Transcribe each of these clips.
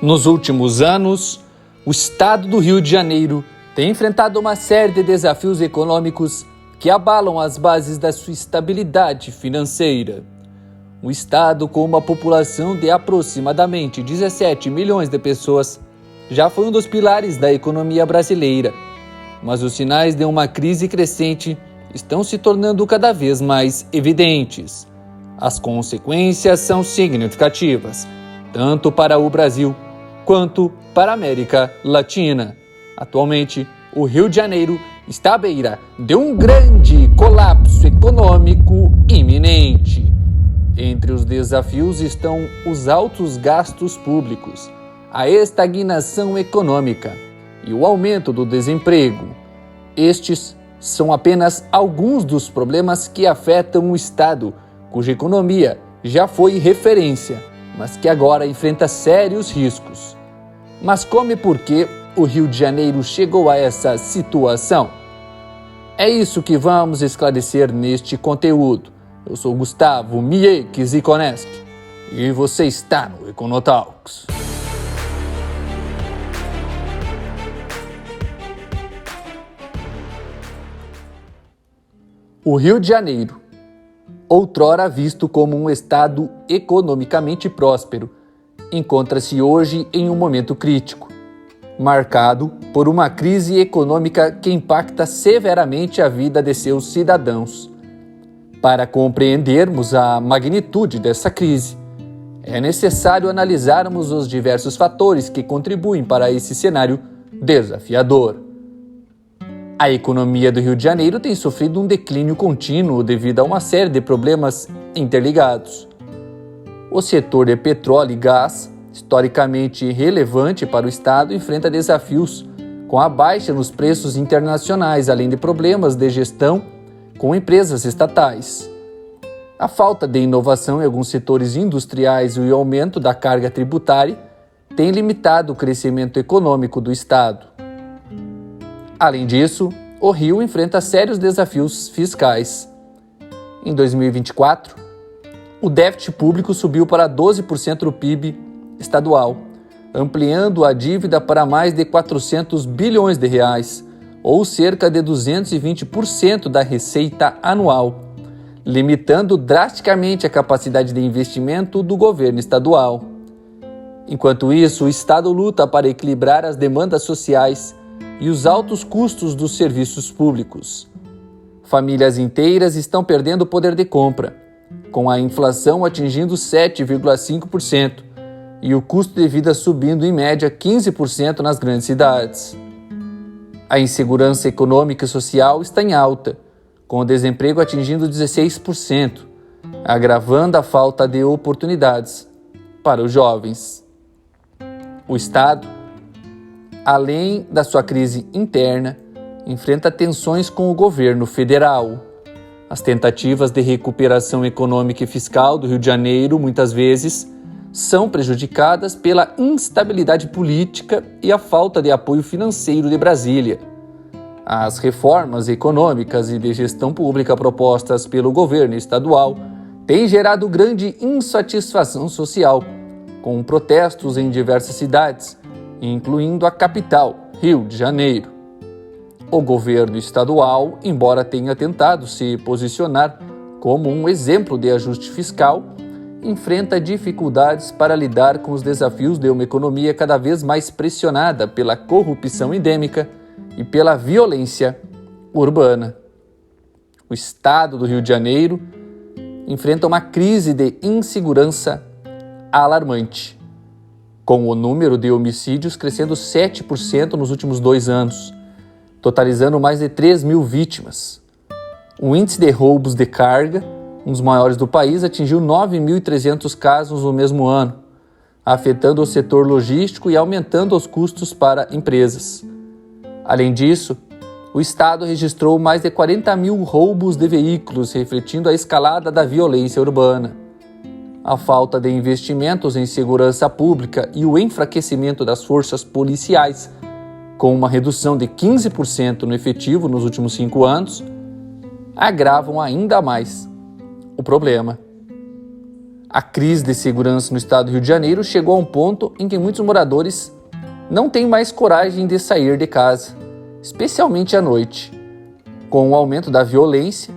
Nos últimos anos, o estado do Rio de Janeiro tem enfrentado uma série de desafios econômicos que abalam as bases da sua estabilidade financeira. Um estado com uma população de aproximadamente 17 milhões de pessoas já foi um dos pilares da economia brasileira, mas os sinais de uma crise crescente estão se tornando cada vez mais evidentes. As consequências são significativas, tanto para o Brasil quanto para a América Latina. Atualmente, o Rio de Janeiro está à beira de um grande colapso econômico iminente. Entre os desafios estão os altos gastos públicos, a estagnação econômica e o aumento do desemprego. Estes são apenas alguns dos problemas que afetam o estado, cuja economia já foi referência, mas que agora enfrenta sérios riscos. Mas como e por que o Rio de Janeiro chegou a essa situação? É isso que vamos esclarecer neste conteúdo. Eu sou Gustavo Mieke Zikoneski e você está no Econotalks. O Rio de Janeiro, outrora visto como um estado economicamente próspero, encontra-se hoje em um momento crítico, marcado por uma crise econômica que impacta severamente a vida de seus cidadãos. Para compreendermos a magnitude dessa crise, é necessário analisarmos os diversos fatores que contribuem para esse cenário desafiador. A economia do Rio de Janeiro tem sofrido um declínio contínuo devido a uma série de problemas interligados. O setor de petróleo e gás, historicamente relevante para o estado, enfrenta desafios com a baixa nos preços internacionais, além de problemas de gestão com empresas estatais. A falta de inovação em alguns setores industriais e o aumento da carga tributária têm limitado o crescimento econômico do estado. Além disso, o Rio enfrenta sérios desafios fiscais. Em 2024, o déficit público subiu para 12% do PIB estadual, ampliando a dívida para mais de 400 bilhões de reais, ou cerca de 220% da receita anual, limitando drasticamente a capacidade de investimento do governo estadual. Enquanto isso, o estado luta para equilibrar as demandas sociais e os altos custos dos serviços públicos. Famílias inteiras estão perdendo poder de compra, com a inflação atingindo 7,5% e o custo de vida subindo em média 15% nas grandes cidades. A insegurança econômica e social está em alta, com o desemprego atingindo 16%, agravando a falta de oportunidades para os jovens. O Estado, além da sua crise interna, enfrenta tensões com o governo federal. As tentativas de recuperação econômica e fiscal do Rio de Janeiro, muitas vezes, são prejudicadas pela instabilidade política e a falta de apoio financeiro de Brasília. As reformas econômicas e de gestão pública propostas pelo governo estadual têm gerado grande insatisfação social, com protestos em diversas cidades, incluindo a capital, Rio de Janeiro. O governo estadual, embora tenha tentado se posicionar como um exemplo de ajuste fiscal, enfrenta dificuldades para lidar com os desafios de uma economia cada vez mais pressionada pela corrupção endêmica e pela violência urbana. O estado do Rio de Janeiro enfrenta uma crise de insegurança alarmante, com o número de homicídios crescendo 7% nos últimos 2 anos, totalizando mais de 3 mil vítimas. O índice de roubos de carga, um dos maiores do país, atingiu 9.300 casos no mesmo ano, afetando o setor logístico e aumentando os custos para empresas. Além disso, o estado registrou mais de 40 mil roubos de veículos, refletindo a escalada da violência urbana. A falta de investimentos em segurança pública e o enfraquecimento das forças policiais, com uma redução de 15% no efetivo nos últimos 5 anos, agravam ainda mais o problema. A crise de segurança no estado do Rio de Janeiro chegou a um ponto em que muitos moradores não têm mais coragem de sair de casa, especialmente à noite. Com o aumento da violência,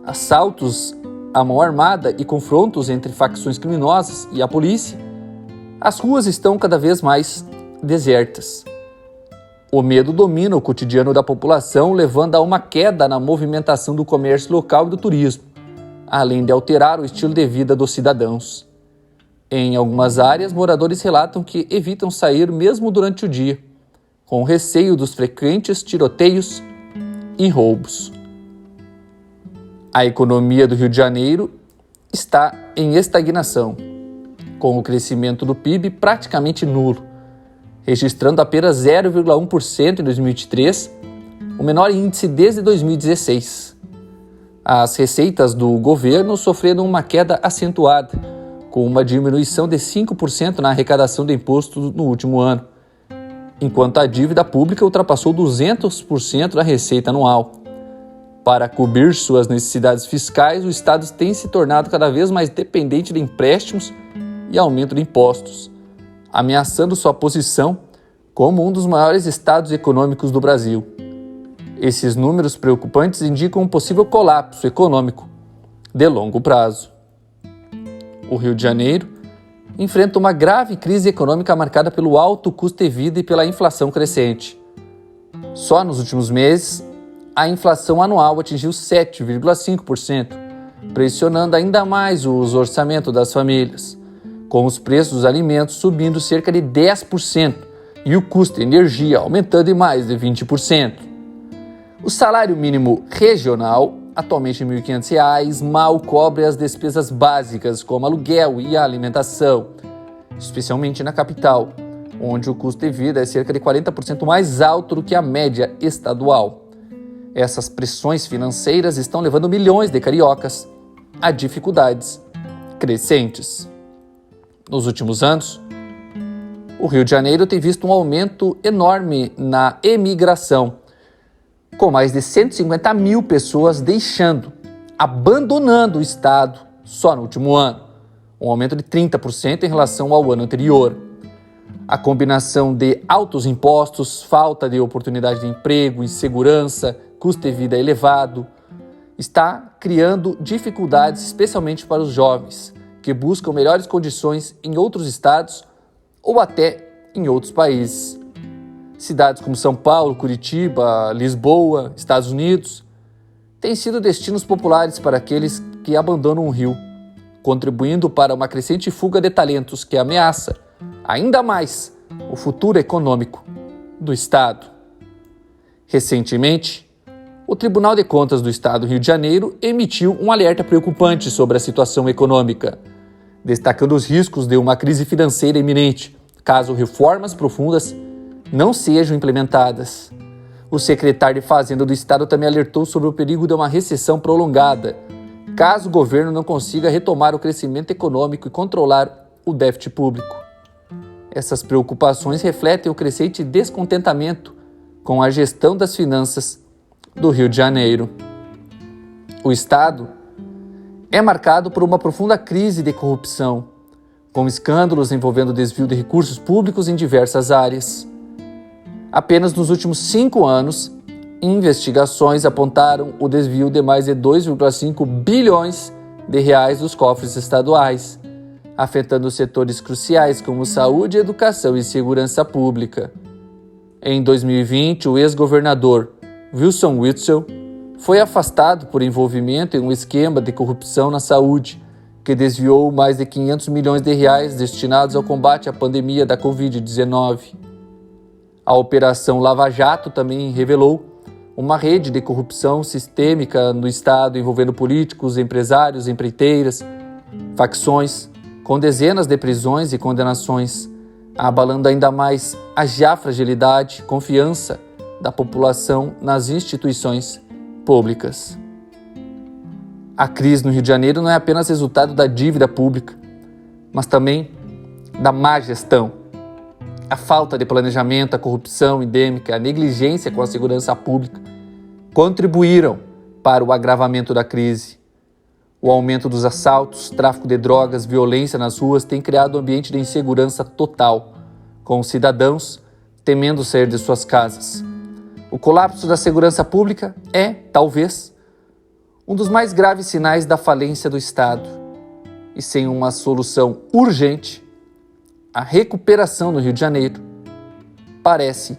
assaltos à mão armada e confrontos entre facções criminosas e a polícia, as ruas estão cada vez mais desertas. O medo domina o cotidiano da população, levando a uma queda na movimentação do comércio local e do turismo, além de alterar o estilo de vida dos cidadãos. Em algumas áreas, moradores relatam que evitam sair mesmo durante o dia, com receio dos frequentes tiroteios e roubos. A economia do Rio de Janeiro está em estagnação, com o crescimento do PIB praticamente nulo, registrando apenas 0,1% em 2023, o menor índice desde 2016. As receitas do governo sofreram uma queda acentuada, com uma diminuição de 5% na arrecadação de impostos no último ano, enquanto a dívida pública ultrapassou 200% da receita anual. Para cobrir suas necessidades fiscais, o Estado tem se tornado cada vez mais dependente de empréstimos e aumento de impostos, ameaçando sua posição como um dos maiores estados econômicos do Brasil. Esses números preocupantes indicam um possível colapso econômico de longo prazo. O Rio de Janeiro enfrenta uma grave crise econômica marcada pelo alto custo de vida e pela inflação crescente. Só nos últimos meses, a inflação anual atingiu 7,5%, pressionando ainda mais os orçamentos das famílias, com os preços dos alimentos subindo cerca de 10% e o custo de energia aumentando em mais de 20%. O salário mínimo regional, atualmente R$ 1.500, mal cobre as despesas básicas como aluguel e alimentação, especialmente na capital, onde o custo de vida é cerca de 40% mais alto do que a média estadual. Essas pressões financeiras estão levando milhões de cariocas a dificuldades crescentes. Nos últimos anos, o Rio de Janeiro tem visto um aumento enorme na emigração, com mais de 150 mil pessoas abandonando o estado só no último ano, um aumento de 30% em relação ao ano anterior. A combinação de altos impostos, falta de oportunidade de emprego, insegurança, custo de vida elevado, está criando dificuldades especialmente para os jovens, que buscam melhores condições em outros estados ou até em outros países. Cidades como São Paulo, Curitiba, Lisboa, Estados Unidos, têm sido destinos populares para aqueles que abandonam o Rio, contribuindo para uma crescente fuga de talentos que ameaça ainda mais o futuro econômico do estado. Recentemente, o Tribunal de Contas do Estado do Rio de Janeiro emitiu um alerta preocupante sobre a situação econômica, destacando os riscos de uma crise financeira iminente, caso reformas profundas não sejam implementadas. O secretário de Fazenda do Estado também alertou sobre o perigo de uma recessão prolongada, caso o governo não consiga retomar o crescimento econômico e controlar o déficit público. Essas preocupações refletem o crescente descontentamento com a gestão das finanças do Rio de Janeiro. O Estado é marcado por uma profunda crise de corrupção, com escândalos envolvendo desvio de recursos públicos em diversas áreas. Apenas nos últimos 5 anos, investigações apontaram o desvio de mais de 2,5 bilhões de reais dos cofres estaduais, afetando setores cruciais como saúde, educação e segurança pública. Em 2020, o ex-governador Wilson Witzel foi afastado por envolvimento em um esquema de corrupção na saúde, que desviou mais de 500 milhões de reais destinados ao combate à pandemia da Covid-19. A Operação Lava Jato também revelou uma rede de corrupção sistêmica no Estado envolvendo políticos, empresários, empreiteiras, facções, com dezenas de prisões e condenações, abalando ainda mais a já fragilidade e confiança da população nas instituições públicas. A crise no Rio de Janeiro não é apenas resultado da dívida pública, mas também da má gestão. A falta de planejamento, a corrupção endêmica, a negligência com a segurança pública contribuíram para o agravamento da crise. O aumento dos assaltos, tráfico de drogas, violência nas ruas tem criado um ambiente de insegurança total, com os cidadãos temendo sair de suas casas. O colapso da segurança pública é, talvez, um dos mais graves sinais da falência do Estado. E sem uma solução urgente, a recuperação no Rio de Janeiro parece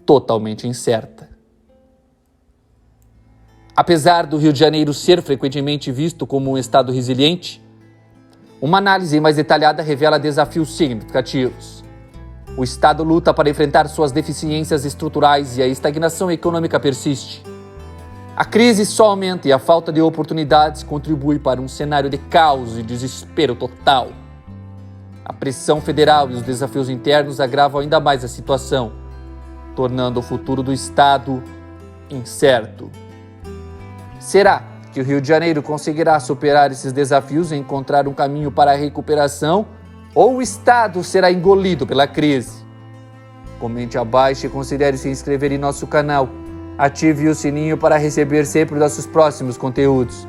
totalmente incerta. Apesar do Rio de Janeiro ser frequentemente visto como um estado resiliente, uma análise mais detalhada revela desafios significativos. O Estado luta para enfrentar suas deficiências estruturais e a estagnação econômica persiste. A crise só aumenta e a falta de oportunidades contribui para um cenário de caos e desespero total. A pressão federal e os desafios internos agravam ainda mais a situação, tornando o futuro do Estado incerto. Será que o Rio de Janeiro conseguirá superar esses desafios e encontrar um caminho para a recuperação, ou o Estado será engolido pela crise? Comente abaixo e considere se inscrever em nosso canal. Ative o sininho para receber sempre nossos próximos conteúdos.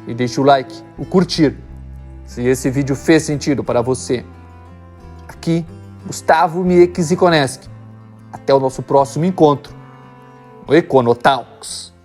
E deixe o like, o curtir, se esse vídeo fez sentido para você. Aqui, Gustavo Mieck Ziconeski. Até o nosso próximo encontro no Econotalks.